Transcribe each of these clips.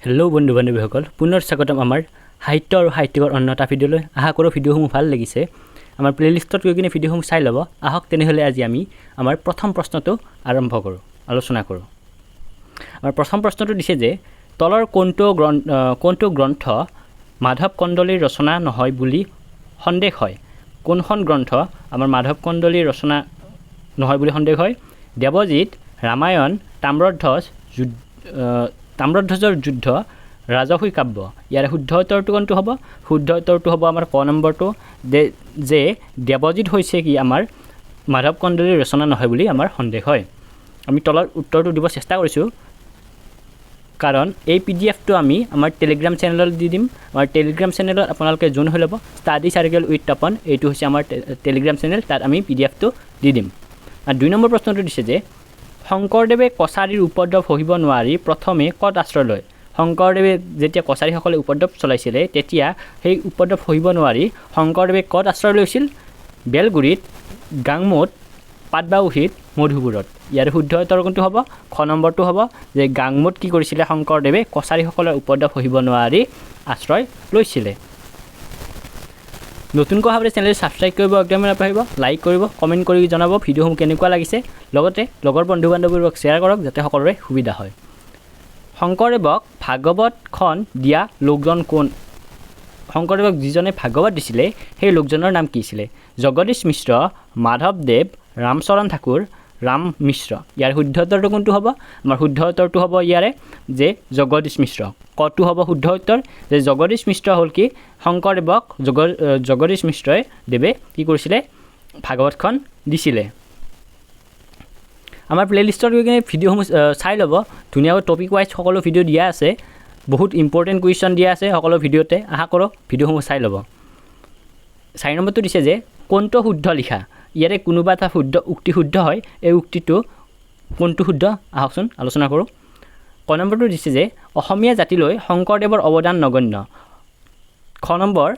Hello' বন্ধু বান্ধৱীসকল, পুনৰ স্বাগতম আমাৰ সাহিত্য আৰু সাহিত্যিকৰ অন্য এটা ভিডিঅ'লৈ। আশা কৰোঁ ভিডিঅ'সমূহ ভাল লাগিছে। আমাৰ প্লেলিষ্টত গৈ কিনে ভিডিঅ'সমূহ চাই ল'ব। আহক তেনেহ'লে আজি আমি আমাৰ প্ৰথম প্ৰশ্নটো আৰম্ভ কৰোঁ, আলোচনা কৰোঁ। আমাৰ প্ৰথম প্ৰশ্নটো দিছে যে তলৰ কোনটো গ্ৰন্থ মাধৱ কন্দলীৰ ৰচনা নহয় বুলি সন্দেহ হয়? কোনখন গ্ৰন্থ আমাৰ মাধৱ কন্দলীৰ ৰচনা নহয় বুলি সন্দেহ হয়? দেৱজিৎ, ৰামায়ণ, তাম্ৰধ্বজৰ যুদ্ধ, ৰাজসী কাব্য। ইয়াৰে শুদ্ধ উত্তৰটো কোনটো হ'ব? শুদ্ধ উত্তৰটো হ'ব আমাৰ ক নম্বৰটো, যে দেৱজিৎ হৈছে কি আমাৰ মাধৱ কন্দলীৰ ৰচনা নহয় বুলি আমাৰ সন্দেহ হয়। আমি তলৰ উত্তৰটো দিব চেষ্টা কৰিছোঁ, কাৰণ এই PDF-টো আমি আমাৰ টেলিগ্ৰাম চেনেলত দি দিম। আমাৰ টেলিগ্ৰাম চেনেলত আপোনালোকে জইন হৈ ল'ব। ষ্টাডি চাৰ্কেল উইথ তপন, এইটো হৈছে আমাৰ টেলিগ্ৰাম চেনেল, তাত আমি PDF-টো দি দিম। আৰু 2 নম্বৰ প্ৰশ্নটো দিছে যে শংকৰদেৱে কছাৰীৰ উপদ্ৰৱ সহিব নোৱাৰি প্ৰথমে ক'ত আশ্ৰয় লয়? শংকৰদেৱে যেতিয়া কছাৰীসকলে উপদ্ৰৱ চলাইছিলে, তেতিয়া সেই উপদ্ৰৱ সহিব নোৱাৰি শংকৰদেৱে ক'ত আশ্ৰয় লৈছিল? বেলগুৰিত, গাংমুত, পাটবাউসীত, মধুপুৰত। ইয়াৰ শুদ্ধ উত্তৰ কোনটো হ'ব? খ নম্বৰটো হ'ব, যে গাংমুত কি কৰিছিলে শংকৰদেৱে কছাৰীসকলৰ উপদ্ৰৱ সহিব নোৱাৰি আশ্ৰয় লৈছিলে। নতুনকৈ ভাবে চেনেল ছাবস্ক্ৰাইব কৰিব একদম নাপাহৰিব, লাইক কৰিব, কমেণ্ট কৰি জনাব ভিডিঅ'সমূহ কেনেকুৱা লাগিছে, লগতে লগৰ বন্ধু বান্ধৱীবোৰক শ্বেয়াৰ কৰক যাতে সকলোৰে সুবিধা হয়। শংকৰদেৱক ভাগৱতখন দিয়া লোকজন কোন? শংকৰদেৱক যিজনে ভাগৱত দিছিলে সেই লোকজনৰ নাম কি আছিলে? জগদীশ মিশ্ৰ, মাধৱদেৱ, ৰামচৰণ ঠাকুৰ, ৰাম মিশ্ৰ। ইয়াৰ শুদ্ধ উত্তৰটো কোনটো হ'ব? আমাৰ শুদ্ধ উত্তৰটো হ'ব ইয়াৰে যে জগদীশ মিশ্ৰ। কটো হ'ব শুদ্ধ উত্তৰ, যে জগদীশ মিশ্ৰ হ'ল কি শংকৰদেৱক জগদীশ মিশ্ৰই দেৱে কি কৰিছিলে? ভাগৱতখন দিছিলে। আমাৰ প্লেলিষ্টত গৈ কিনে ভিডিঅ'সমূহ চাই ল'ব, ধুনীয়াকৈ টপিক ৱাইজ সকলো ভিডিঅ' দিয়া আছে, বহুত ইম্পৰ্টেণ্ট কুৱেশ্যন দিয়া আছে সকলো ভিডিঅ'তে। আশা কৰক ভিডিঅ'সমূহ চাই ল'ব। 4 নম্বৰটো দিছে যে কোনটো শুদ্ধ লিখা? ইয়াৰে কোনোবা এটা উক্তি শুদ্ধ হয়, এই উক্তিটো কোনটো শুদ্ধ আহকচোন আলোচনা কৰোঁ। ক নম্বৰটো দিছে যে অসমীয়া জাতিলৈ শংকৰদেৱৰ অৱদান নগণ্য। খ নম্বৰ,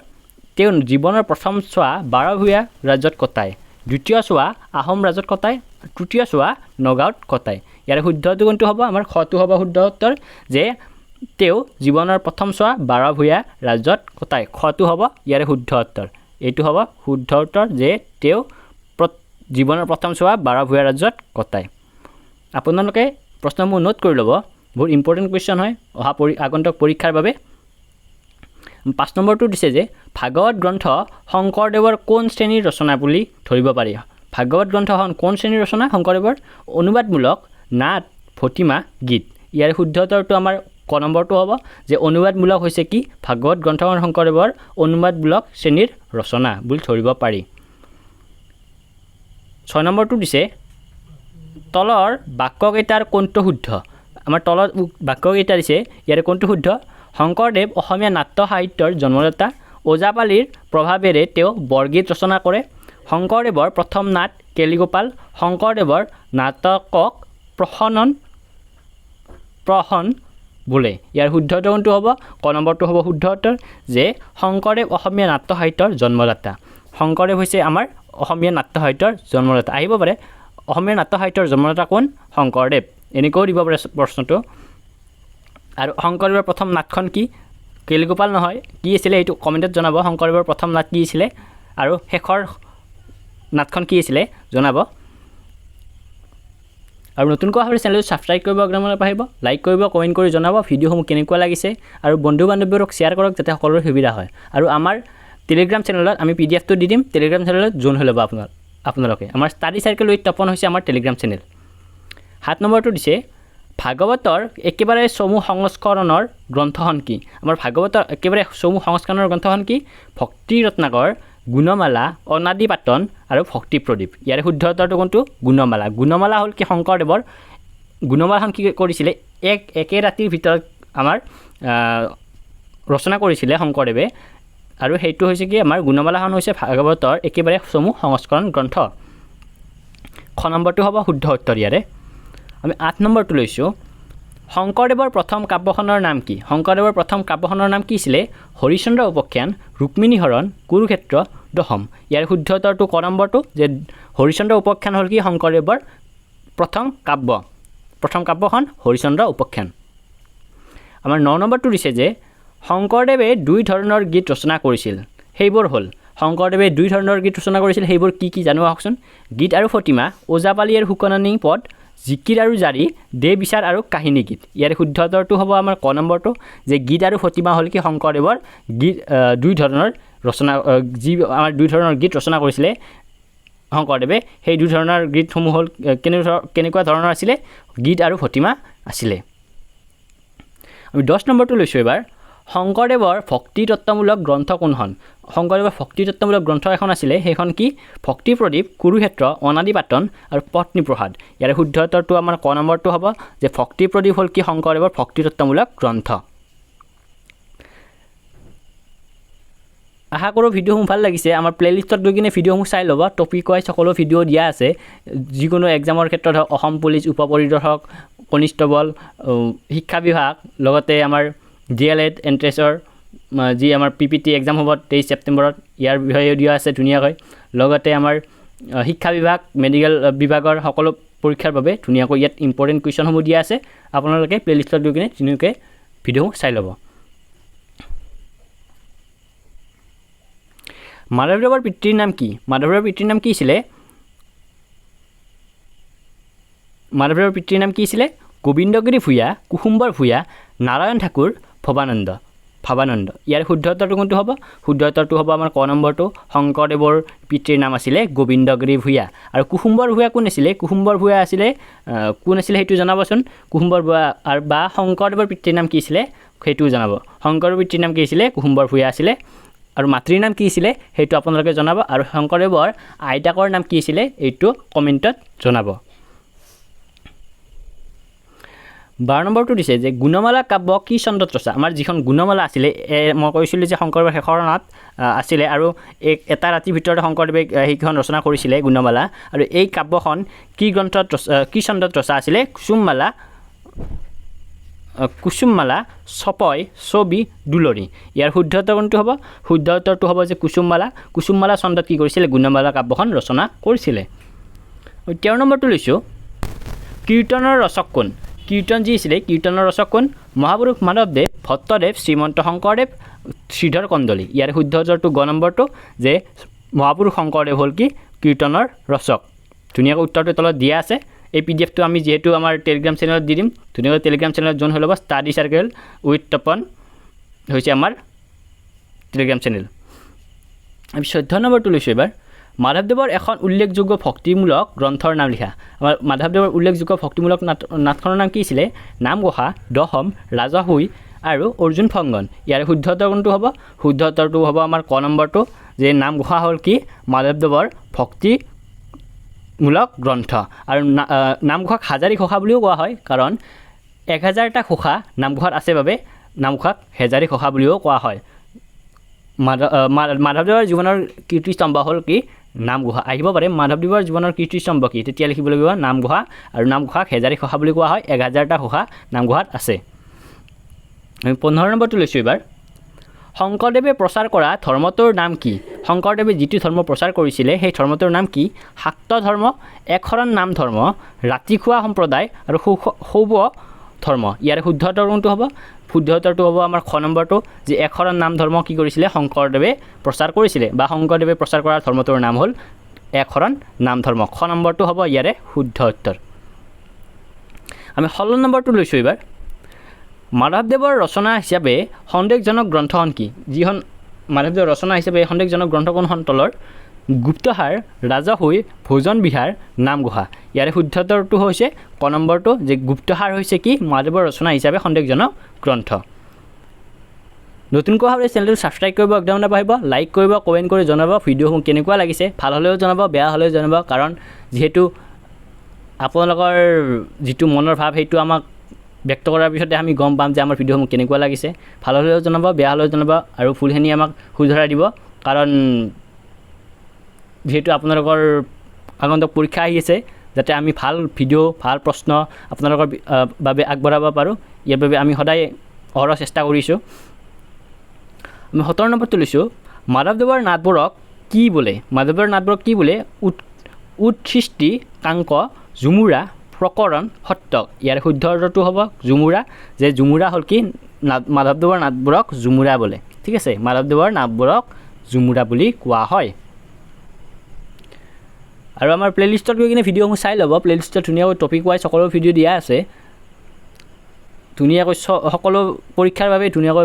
তেওঁ জীৱনৰ প্ৰথম চোৱা 12 ভূঞা ৰাজ্যত কটায়, দ্বিতীয় চোৱা আহোম ৰাজত কটায়, তৃতীয় চোৱা নগাঁৱত কটায়। ইয়াৰে শুদ্ধটো কোনটো হ'ব? আমাৰ খটো হ'ব শুদ্ধ উত্তৰ, যে তেওঁ জীৱনৰ প্ৰথম চোৱা 12 ভূঞা ৰাজ্যত কটায়। খটো হ'ব ইয়াৰে শুদ্ধ উত্তৰ। এইটো হ'ব শুদ্ধ উত্তৰ, যে তেওঁ জীৱনৰ প্ৰথম চোৱা 12 ভূঞা ৰাজ্যত কটায়। আপোনালোকে প্ৰশ্নসমূহ নোট কৰি ল'ব, বহুত ইম্পৰ্টেণ্ট কুৱেশ্যন হয় আগন্তুক পৰীক্ষাৰ বাবে। 5 নম্বৰটো দিছে যে ভাগৱত গ্ৰন্থ শংকৰদেৱৰ কোন শ্ৰেণীৰ ৰচনা বুলি ধৰিব পাৰি? ভাগৱত গ্ৰন্থখন কোন শ্ৰেণীৰ ৰচনা শংকৰদেৱৰ? অনুবাদমূলক, নাট, ভটিমা, গীত। ইয়াৰ শুদ্ধ উত্তৰটো আমাৰ ক নম্বৰটো হ'ব, যে অনুবাদমূলক হৈছে কি ভাগৱত গ্ৰন্থখন শংকৰদেৱৰ অনুবাদমূলক শ্ৰেণীৰ ৰচনা বুলি ধৰিব পাৰি। 6 নম্বৰটো দিছে তলৰ বাক্যকেইটাৰ কোনটো শুদ্ধ? আমাৰ তলত বাক্যকেইটা দিছে, ইয়াৰে কোনটো শুদ্ধ? শংকৰদেৱ অসমীয়া নাট্য সাহিত্যৰ জন্মদাতা, ওজাপালিৰ প্ৰভাৱেৰে তেওঁ বৰগীত ৰচনা কৰে, শংকৰদেৱৰ প্ৰথম নাট কেলিগোপাল, শংকৰদেৱৰ নাটকক প্ৰহন বোলে। ইয়াৰ শুদ্ধটো কোনটো হ'ব? ক নম্বৰটো হ'ব শুদ্ধ উত্তৰ, যে শংকৰদেৱ অসমীয়া নাট্য সাহিত্যৰ জন্মদাতা। শংকৰদেৱ হৈছে আমাৰ অসমীয়া নাট্য সাহিত্যৰ জন্মদাতা। আহিব পাৰে অসমীয়া নাট্য সাহিত্যৰ জন্মদাতা কোন? শংকৰদেৱ, এনেকৈও দিব পাৰে প্ৰশ্নটো। আৰু শংকৰদেৱৰ প্ৰথম নাটখন কি? কেলিগোপাল নহয়, কি আছিলে এইটো কমেণ্টত জনাব। শংকৰদেৱৰ প্ৰথম নাট কি আছিলে আৰু শেষৰ নাটখন কি আছিলে জনাব। আৰু নতুনকৈ ভাবে চেনেলটো ছাবস্ক্ৰাইব কৰিব একদম নাপাহৰিব, লাইক কৰিব, কমেণ্ট কৰি জনাব ভিডিঅ'সমূহ কেনেকুৱা লাগিছে, আৰু বন্ধু বান্ধৱীবোৰক শ্বেয়াৰ কৰক যাতে সকলোৰে সুবিধা হয়। আৰু আমাৰ টেলিগ্ৰাম চেনেলত আমি PDF-টো দি দিম, টেলিগ্ৰাম চেনেলত জইন হৈ ল'ব আপোনালোকে। আমাৰ ষ্টাডি চাৰ্কেল উইথ তপন হৈছে আমাৰ টেলিগ্ৰাম চেনেল। 7 নম্বৰটো দিছে ভাগৱতৰ একেবাৰে চমু সংস্কৰণৰ গ্ৰন্থখন কি? আমাৰ ভাগৱতৰ একেবাৰে চমু সংস্কৰণৰ গ্ৰন্থখন কি? ভক্তি ৰত্নাকৰ, গুণমালা, অনাদি পাতন আৰু ভক্তি প্ৰদীপ। ইয়াৰে শুদ্ধ উত্তৰটো কোনটো? গুণমালা। গুণমালা হ'ল কি শংকৰদেৱৰ গুণমালাখন কি কৰিছিলে? একে ৰাতিৰ ভিতৰত আমাৰ ৰচনা কৰিছিলে শংকৰদেৱে, আৰু সেইটো হৈছে কি আমাৰ গুণমালাখন হৈছে ভাগৱতৰ একেবাৰে চমু সংস্কৰণ গ্ৰন্থ। খ নম্বৰটো হ'ব শুদ্ধ উত্তৰ ইয়াৰে। আমি 8 নম্বৰটো লৈছোঁ, শংকৰদেৱৰ প্ৰথম কাব্যখনৰ নাম কি? শংকৰদেৱৰ প্ৰথম কাব্যখনৰ নাম কি আছিলে? হৰিশ্চন্দ্ৰ উপাখ্যান, ৰুক্মিণী হৰণ, কুৰুক্ষেত্ৰ, দশম। ইয়াৰ শুদ্ধ উত্তৰটো ক নম্বৰটো, যে হৰিশ্চন্দ্ৰ উপাখ্যান হ'ল কি শংকৰদেৱৰ প্ৰথম কাব্যখন হৰিশ্চন্দ্ৰ উপাখ্যান। আমাৰ 9 নম্বৰটো দিছে যে শংকৰদেৱে 2 ধৰণৰ গীত ৰচনা কৰিছিল সেইবোৰ হ'ল শংকৰদেৱে 2 ধৰণৰ গীত ৰচনা কৰিছিল সেইবোৰ কি জানো আহকচোন গীত আৰু ফটিমা ওজাপালি আৰু সুকননী পদ জিকিৰ আৰু জাৰি দে বিচাৰ আৰু কাহিনী গীত ইয়াৰ শুদ্ধ উত্তৰটো হ'ব আমাৰ ক নম্বৰটো যে গীত আৰু ফটিমা হ'ল কি শংকৰদেৱৰ গীত 2 ধৰণৰ ৰচনা যি আমাৰ 2 ধৰণৰ গীত ৰচনা কৰিছিলে শংকৰদেৱে সেই 2 ধৰণৰ গীতসমূহ হ'ল কেনেকুৱা ধৰণৰ আছিলে গীত আৰু ফটিমা আছিলে আমি 10 নম্বৰটো লৈছো এবাৰ শংকৰদেৱৰ ভক্তি তত্ত্বমূলক গ্ৰন্থ কোনখন শংকৰদেৱৰ ভক্তি তত্ত্বমূলক গ্ৰন্থ এখন আছিলে সেইখন কি ভক্তি প্ৰদীপ কুৰুক্ষেত্ৰ অনাদি পাতন আৰু পত্নী প্ৰসাদ ইয়াৰ শুদ্ধ উত্তৰটো আমাৰ ক নম্বৰটো হ'ব যে ভক্তি প্ৰদীপ হ'ল কি শংকৰদেৱৰ ভক্তি তত্ত্বমূলক গ্ৰন্থ আশা কৰোঁ ভিডিঅ'সমূহ ভাল লাগিছে আমাৰ প্লেলিষ্টত গৈ কিনে ভিডিঅ'সমূহ চাই ল'ব টপিক ৱাইজ সকলো ভিডিঅ' দিয়া আছে যিকোনো এক্সামৰ ক্ষেত্ৰত হওক অসম পুলিচ উপ পৰিদৰ্শক কনিষ্টবল শিক্ষা বিভাগ লগতে আমাৰ DLED এন্ট্ৰেন্সৰ যি আমাৰ PPT এক্সাম হ'ব 23 ছেপ্টেম্বৰত ইয়াৰ বিষয়ে দিয়া আছে ধুনীয়াকৈ লগতে আমাৰ শিক্ষা বিভাগ মেডিকেল বিভাগৰ সকলো পৰীক্ষাৰ বাবে ধুনীয়াকৈ ইয়াত ইম্পৰ্টেণ্ট কুৱেশ্যনসমূহ দিয়া আছে আপোনালোকে প্লেলিষ্টত গৈ কিনে ধুনীয়াকৈ ভিডিঅ'সমূহ চাই ল'ব মাধৱদেৱৰ পিতৃৰ নাম কি মাধৱদেৱৰ পিতৃৰ নাম কি আছিল মাধৱদেৱৰ পিতৃৰ নাম কি আছিল গোবিন্দগিৰি ভূঞা কুসুম্বৰ ভূঞা নাৰায়ণ ঠাকুৰ ভৱানন্দ ইয়াৰ শুদ্ধ উত্তৰটো কোনটো হ'ব শুদ্ধ উত্তৰটো হ'ব আমাৰ ক নম্বৰটো শংকৰদেৱৰ পিতৃৰ নাম আছিলে গোবিন্দগিৰি ভূঞা আৰু কুসুম্বৰ ভূঞা কোন আছিলে কুসুম্বৰ ভূঞা আছিলে কোন আছিলে সেইটো জনাবচোন কুসুম্বৰ ভূঞা আৰু বা শংকৰদেৱৰ পিতৃৰ নাম কি আছিলে সেইটো জনাব শংকৰদেৱৰ পিতৃৰ নাম কি আছিলে কুসুম্বৰ ভূঞা আছিলে আৰু মাতৃৰ নাম কি আছিলে সেইটো আপোনালোকে জনাব আৰু শংকৰদেৱৰ আইতাকৰ নাম কি আছিলে এইটো কমেণ্টত জনাব 12 নম্বৰটো দিছে যে গুণমালা কাব্য কি চন্দত ৰচা আমাৰ যিখন গুণমালা আছিলে মই কৈছিলোঁ যে শংকৰদেৱৰ শেষৰণাত আছিলে আৰু এটা ৰাতিৰ ভিতৰতে শংকৰদেৱে সেইখন ৰচনা কৰিছিলে গুণমালা আৰু এই কাব্যখন কি গ্ৰন্থত কি চন্দত ৰচা আছিলে কুসুমমালা ছপয় ছবি দুলৰি ইয়াৰ শুদ্ধ উত্তৰ কোনটো হ'ব শুদ্ধ উত্তৰটো হ'ব যে কুসুমমালা চন্দত কি কৰিছিলে গুণমালা কাব্যখন ৰচনা কৰিছিলে 13 নম্বৰটো লৈছোঁ কীৰ্তনৰ ৰচক কোন কীৰ্তন যি আছিলে কীৰ্তনৰ ৰচক কোন মহাপুৰুষ মাধৱদেৱ ভট্টদেৱ শ্ৰীমন্ত শংকৰদেৱ শ্ৰীধৰ কন্দলী ইয়াৰ শুদ্ধ উত্তৰটো গ নম্বৰটো যে মহাপুৰুষ শংকৰদেৱ হ'ল কি কীৰ্তনৰ ৰচক ধুনীয়াকৈ উত্তৰটো তলত দিয়া আছে এই পিডিএফটো আমি যেহেতু আমাৰ টেলিগ্ৰাম চেনেলত দি দিম ধুনীয়াকৈ টেলিগ্ৰাম চেনেলত জইন হৈ ল'ব ষ্টাডি চাৰ্কেল উইথ তপন হৈছে আমাৰ টেলিগ্ৰাম চেনেল আমি 14 নম্বৰটো লৈছোঁ এবাৰ মাধৱদেৱৰ এখন উল্লেখযোগ্য ভক্তিমূলক গ্ৰন্থৰ নাম লিখা আমাৰ মাধৱদেৱৰ উল্লেখযোগ্য ভক্তিমূলক নাটখনৰ নাম কি আছিলে নামঘোষা দশম ৰাজহুই আৰু অৰ্জুন ফংগন ইয়াৰ শুদ্ধ উত্তৰ কোনটো হ'ব শুদ্ধ উত্তৰটো হ'ব আমাৰ ক নম্বৰটো যে নামঘোষা হ'ল কি মাধৱদেৱৰ ভক্তিমূলক গ্ৰন্থ আৰু নামঘোষাক হাজাৰী ঘোষা বুলিও কোৱা হয় কাৰণ 1000টা ঘোষা নামঘোষাত আছে বাবে নামঘোষাক হেজাৰী ঘোষা বুলিও কোৱা হয় মাধৱদেৱৰ জীৱনৰ কীৰ্তিস্তম্ভ হ'ল কি নামঘোষা আহিব পাৰে মাধৱদেৱৰ জীৱনৰ কীৰ্তিস্তম্ভ কি তেতিয়া লিখিব লাগিব নামঘোষা আৰু নামঘোষাক হেজাৰী ঘোষা বুলি কোৱা হয় 1000টা ঘোষা নামঘোষাত আছে আমি 15 নম্বৰটো লৈছোঁ এবাৰ শংকৰদেৱে প্ৰচাৰ কৰা ধৰ্মটোৰ নাম কি শংকৰদেৱে যিটো ধৰ্ম প্ৰচাৰ কৰিছিলে সেই ধৰ্মটোৰ নাম কি শাক্ত ধৰ্ম একশৰণ নাম ধৰ্ম ৰাতিখোৱা সম্প্ৰদায় আৰু শৈৱ ধৰ্ম ইয়াৰ শুদ্ধ উত্তৰ কোনটো হ'ব শুদ্ধ উত্তৰটো হ'ব আমাৰ খ নম্বৰটো যে একশৰণ নাম ধৰ্ম কি কৰিছিলে শংকৰদেৱে প্ৰচাৰ কৰিছিলে বা শংকৰদেৱে প্ৰচাৰ কৰা ধৰ্মটোৰ নাম হ'ল একশৰণ নাম ধৰ্ম খ নম্বৰটো হ'ব ইয়াৰে শুদ্ধ উত্তৰ আমি 16 নম্বৰটো লৈছোঁ এবাৰ মাধৱদেৱৰ ৰচনা হিচাপে সন্দেহজনক গ্ৰন্থখন কি যিখন মাধৱদেৱৰ ৰচনা হিচাপে সন্দেহজনক গ্ৰন্থ কোনখন তলৰ গুপ্তহাৰ ৰাজহুই ভোজন বিহাৰ নামঘোষা ইয়াৰে শুদ্ধ উত্তৰটো হৈছে ক নম্বৰটো যে গুপ্তহাৰ হৈছে কি মাধৱদেৱৰ ৰচনা হিচাপে সন্দেহজনক গ্ৰন্থ নতুনকৈ হ'লে চেনেলটো ছাবস্ক্ৰাইব কৰিব একদম নাপাহৰিব লাইক কৰিব কমেণ্ট কৰি জনাব ভিডিঅ'সমূহ কেনেকুৱা লাগিছে ভাল হ'লেও জনাব বেয়া হ'লেও জনাব কাৰণ যিহেতু আপোনালোকৰ যিটো মনৰ ভাৱ সেইটো আমাক ব্যক্ত কৰাৰ পিছতে আমি গম পাম যে আমাৰ ভিডিঅ'সমূহ কেনেকুৱা লাগিছে ভাল হ'লেও জনাব বেয়া হ'লেও জনাব আৰু ভুলখিনি আমাক শুধৰাই দিব কাৰণ যেহেতু আপোনালোকৰ আগন্তুক পৰীক্ষা আহি আছে যাতে আমি ভাল ভিডিঅ' ভাল প্ৰশ্ন আপোনালোকৰ বাবে আগবঢ়াব পাৰোঁ ইয়াৰ বাবে আমি সদায় অহৰহ চেষ্টা কৰিছোঁ আমি 17 নম্বৰটো লৈছোঁ মাধৱদেৱৰ নাটবোৰক কি বোলে মাধৱদেৱৰ নাটবোৰক কি বোলে উৎসৃষ্টি কাংক ঝুমুৰা প্ৰকৰণ সত্য ইয়াৰ শুদ্ধ উত্তৰটো হ'ব ঝুমুৰা যে ঝুমুৰা হ'ল কি মাধৱদেৱৰ নাটবোৰক ঝুমুৰা বোলে ঠিক আছে মাধৱদেৱৰ নাটবোৰক ঝুমুৰা বুলি কোৱা হয় আৰু আমাৰ প্লেলিষ্টত গৈ কিনে ভিডিঅ'সমূহ চাই ল'ব প্লেলিষ্টত ধুনীয়াকৈ টপিক ৱাইজ সকলো ভিডিঅ' দিয়া আছে ধুনীয়াকৈ সকলো পৰীক্ষাৰ বাবে ধুনীয়াকৈ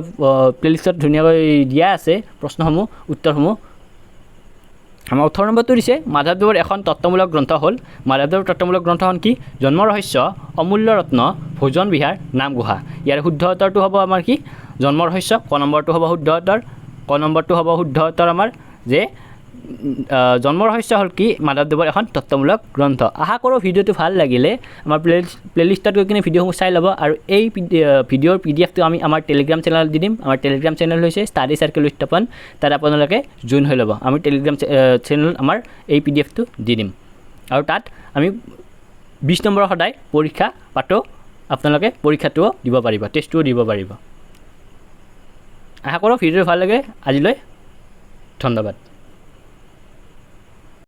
প্লেলিষ্টত ধুনীয়াকৈ দিয়া আছে প্ৰশ্নসমূহ উত্তৰসমূহ আমাৰ 18 নম্বৰটো দিছে মাধৱদেৱৰ এখন তত্ত্বমূলক গ্ৰন্থ হ'ল মাধৱদেৱৰ তত্ত্বমূলক গ্ৰন্থখন কি জন্ম ৰহস্য অমূল্য ৰত্ন ভোজন বিহাৰ নামগুহা ইয়াৰ শুদ্ধ উত্তৰটো হ'ব আমাৰ কি জন্ম ৰহস্য ক নম্বৰটো হ'ব শুদ্ধ উত্তৰ ক নম্বৰটো হ'ব শুদ্ধ উত্তৰ আমাৰ যে জন্ম ৰহস্য হ'ল কি মাধৱদেৱৰ এখন তত্ত্বমূলক গ্ৰন্থ আশা কৰোঁ ভিডিঅ'টো ভাল লাগিলে আমাৰ প্লেলিষ্টত গৈ কিনে ভিডিঅ'সমূহ চাই ল'ব আৰু এই ভিডিঅ'ৰ পিডিএফটো আমি আমাৰ টেলিগ্ৰাম চেনেলত দি দিম আমাৰ টেলিগ্ৰাম চেনেল হৈছে ষ্টাডি চাৰ্কেল উত্থাপন তাত আপোনালোকে জইন হৈ ল'ব আমি টেলিগ্ৰাম চেনেল আমাৰ এই পিডিএফটো দি দিম আৰু তাত আমি 20 নম্বৰৰ সদায় পৰীক্ষা পাতো আপোনালোকে পৰীক্ষাটোও দিব পাৰিব টেষ্টটোও দিব পাৰিব আশা কৰোঁ ভিডিঅ'টো ভাল লাগে আজিলৈ ধন্যবাদ